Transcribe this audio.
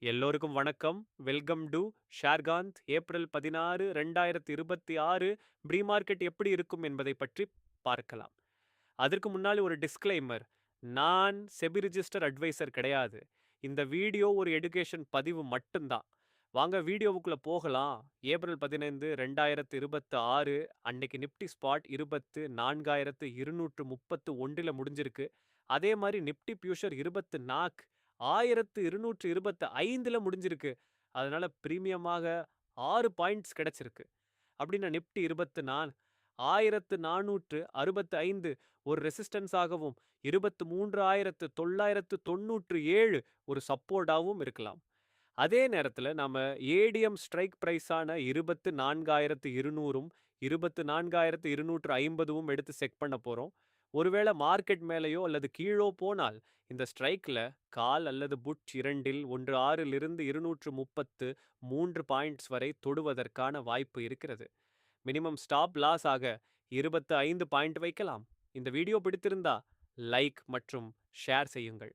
எல்லோருக்கும் வணக்கம். Welcome to Sharekanth. April 16, 2026 pre market எப்படி இருக்கும் என்பதை பற்றி பார்க்கலாம். அதற்கு முன்னாடி ஒரு டிஸ்க்ளைமர். நான் செபி ரிஜிஸ்டர் அட்வைசர் கிடையாது. இந்த வீடியோ ஒரு எடுகேஷன் பதிவு மட்டும்தான். வாங்க வீடியோவுக்குள்ள போகலாம். ஏப்ரல் 15, 2026 அன்னைக்கு நிப்டி ஸ்பாட் 24,231 முடிஞ்சிருக்கு. அதே மாதிரி நிப்டி ஃபியூச்சர் 24 1225 முடிஞ்சிருக்கு. அதனால பிரீமியமாக 6 பாயிண்ட்ஸ் கிடைச்சிருக்கு. அப்படின்னா நிப்டி 24 1465 ஒரு ரெசிஸ்டன்ஸ் ஆகவும் 23,997 ஒரு சப்போர்ட்டாகவும் இருக்கலாம். அதே நேரத்தில் நாம ஏடிஎம் ஸ்ட்ரைக் பிரைஸான 24,200ம் 24,250வும் எடுத்து செக் பண்ண போறோம். ஒருவேளை மார்க்கெட் மேலேயோ அல்லது கீழோ போனால் இந்த ஸ்ட்ரைக்ல கால் அல்லது புட் இரண்டில் 16லிருந்து 233 பாயிண்ட்ஸ் வரை தொடுவதற்கான வாய்ப்பு இருக்கிறது. மினிமம் ஸ்டாப் லாஸ் ஆக 25 பாயிண்ட் வைக்கலாம். இந்த வீடியோ பிடித்திருந்தா லைக் மற்றும் ஷேர் செய்யுங்கள்.